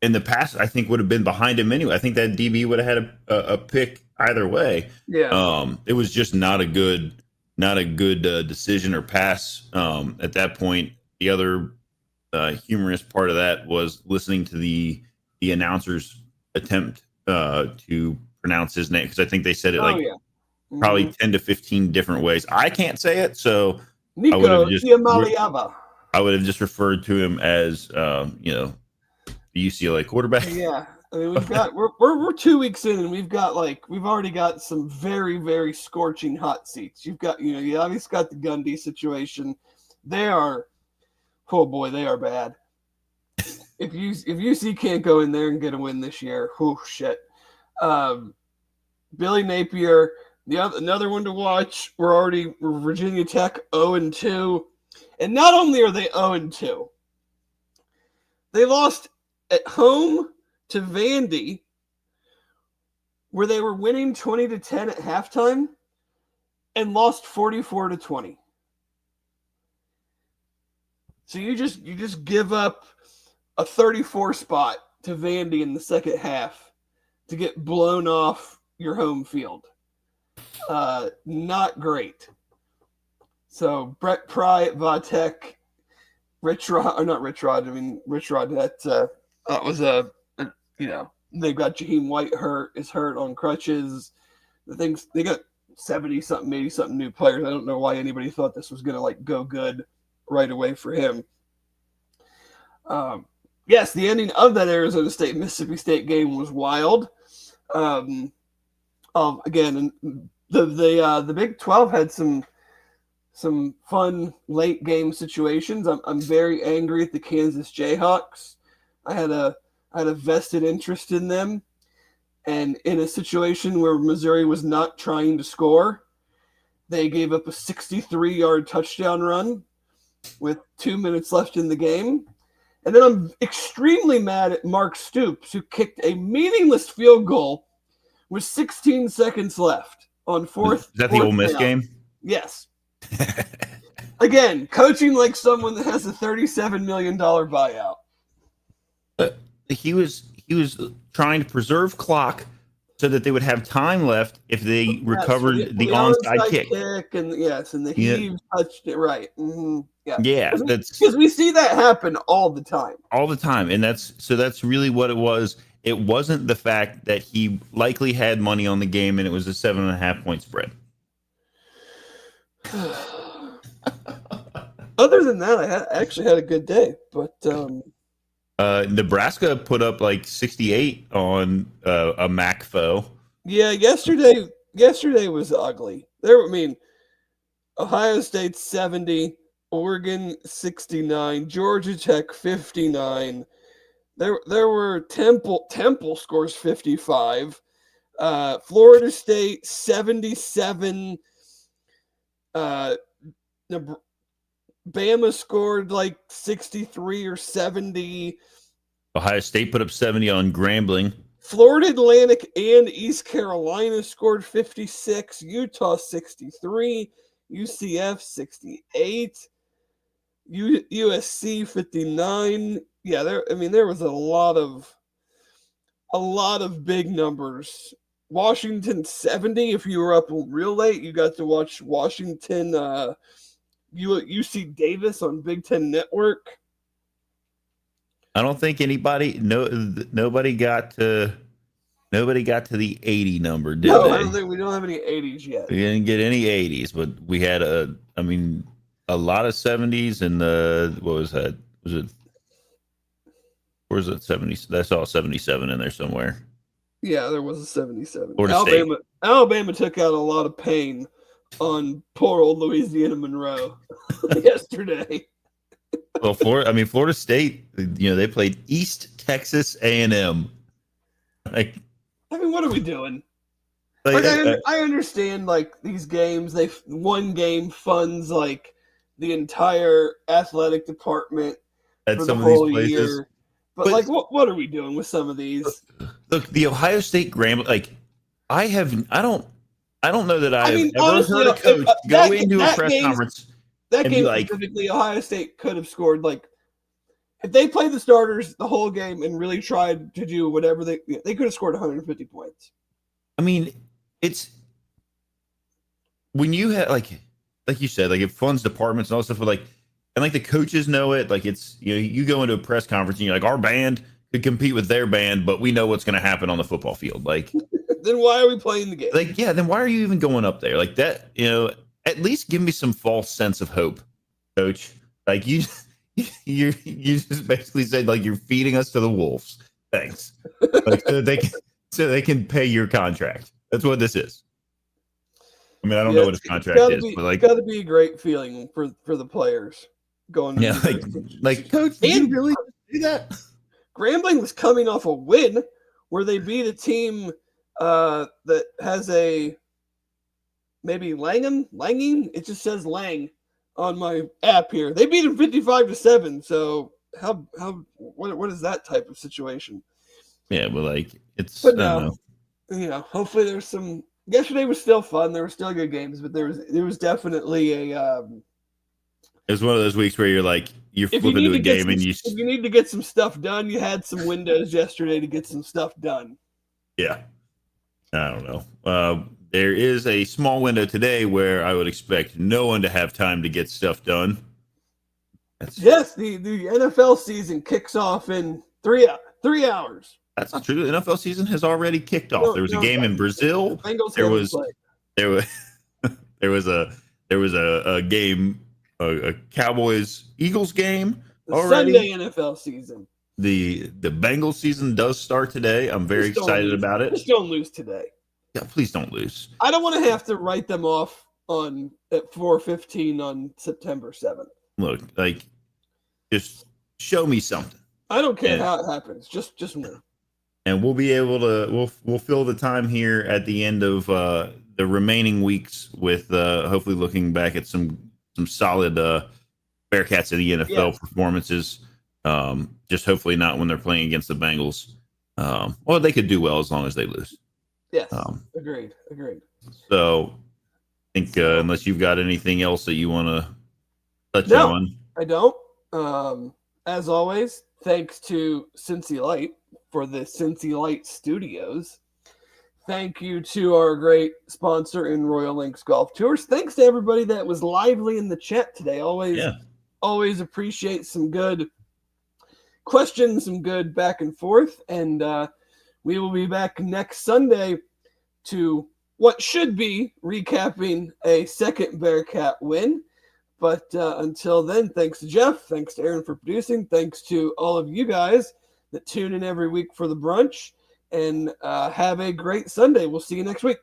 and the pass I think would have been behind him anyway. I think that DB would have had a pick either way. Yeah. It was just not a good decision or pass. At that point, the other humorous part of that was listening to the announcer's attempt to pronounce his name, because I think they said it probably 10 to 15 different ways. I can't say it, so Nico Iamaleava. I would have just referred to him as the UCLA quarterback. Yeah. I mean, we're 2 weeks in, and we've already got some very, very scorching hot seats. You've got, you obviously got the Gundy situation. They are bad. If UC can't go in there and get a win this year, shit. Billy Napier, another one to watch. We're Virginia Tech 0-2, and not only are they 0-2, they lost at home to Vandy, where they were winning 20-10 at halftime, and lost 44-20. So you just give up a 34 spot to Vandy in the second half to get blown off your home field. Not great. So Brett Pry at Vatek, Rich Rod, that was they've got Jaheim White is hurt on crutches. They got 70-something, 80-something new players. I don't know why anybody thought this was going to go good right away for him. Yes, the ending of that Arizona State Mississippi State game was wild. Again, the Big 12 had some fun late game situations. I'm very angry at the Kansas Jayhawks. I had a vested interest in them, and in a situation where Missouri was not trying to score, they gave up a 63-yard touchdown run with 2 minutes left in the game. And then I'm extremely mad at Mark Stoops, who kicked a meaningless field goal with 16 seconds left on fourth. Is that the Ole Miss game? Yes. Again, coaching like someone that has a $37 million buyout. He was trying to preserve clock so that they would have time left if they recovered the onside kick. And the heave touched it right. Mm-hmm. Yeah, because we see that happen all the time. All the time, and that's really what it was. It wasn't the fact that he likely had money on the game and it was a 7.5 point spread. Other than that, I actually had a good day, but Nebraska put up like 68 on a MAC foe. Yeah, yesterday was ugly. Ohio State 70, Oregon 69, Georgia Tech 59. There were Temple scores 55. Florida State 77. Bama scored like 63 or 70. Ohio State put up 70 on Grambling. Florida Atlantic and East Carolina scored 56. Utah 63. UCF 68. USC 59. Yeah, there was a lot of big numbers. Washington 70. If you were up real late, you got to watch Washington UC Davis on Big Ten Network. I don't think nobody got to the 80 number, did they? I don't think we don't have any 80s yet. We didn't get any 80s, but we had a lot of 70s, and what was that? Where's it 70s? I saw 77 in there somewhere. Yeah, there was a 77. Florida Alabama took out a lot of pain on poor old Louisiana Monroe yesterday. Well, Florida State, they played East Texas A&M. Like, I mean, what are we doing? like, I understand like these games. One game funds like the entire athletic department at for the some of these whole places. year, but like, what are we doing with some of these? Look, the Ohio State Grambling, like, I don't know that I I have mean, ever honestly, heard a coach go into a that press game conference that and be game like, specifically, Ohio State could have scored like if they played the starters the whole game and really tried to do whatever they could have scored 150 points. I mean, it's when you have like you said, like it funds departments and all that stuff, but like, and like the coaches know it. Like it's you go into a press conference and you're like, our band could compete with their band, but we know what's going to happen on the football field. Like, Then why are we playing the game? like yeah, then why are you even going up there like that? At least give me some false sense of hope, coach. Like you just basically said like you're feeding us to the wolves. Thanks. Like so they can pay your contract. That's what this is. I mean, I don't know what his contract is, but like, it's got to be a great feeling for the players going. Yeah, like coach, did you really do that? Grambling was coming off a win where they beat a team that has a maybe Langing. It just says Lang on my app here. They beat him 55-7. So what is that type of situation? Yeah, but like But no, hopefully there's some. Yesterday was still fun. There were still good games, but there was definitely a. It was one of those weeks where you're like you're flipping to a game and if you need to get some stuff done, you had some windows yesterday to get some stuff done. Yeah, I don't know. There is a small window today where I would expect no one to have time to get stuff done. Yes, the NFL season kicks off in 3 hours. That's not true. The NFL season has already kicked off. There was a game in Brazil. There was a game, a Cowboys Eagles game already. Sunday NFL season. The Bengals season does start today. I'm very excited about it. Just don't lose today. Yeah, please don't lose. I don't want to have to write them off at 4:15 on September 7th. Look, like, just show me something. I don't care how it happens. Just win. And we'll be able to we'll fill the time here at the end of the remaining weeks with hopefully looking back at some solid Bearcats in the NFL performances. Just hopefully not when they're playing against the Bengals. Well, they could do well as long as they lose. Yes, agreed. So I think unless you've got anything else that you want to touch on. I don't. As always, thanks to Cincy Light for the Cincy Light Studios. Thank you to our great sponsor in Royal Links Golf Tours. Thanks to everybody that was lively in the chat today. Always appreciate some good questions, some good back and forth. And we will be back next Sunday to what should be recapping a second Bearcat win. But until then, thanks to Jeff. Thanks to Aaron for producing. Thanks to all of you guys that tune in every week for the brunch. And have a great Sunday. We'll see you next week.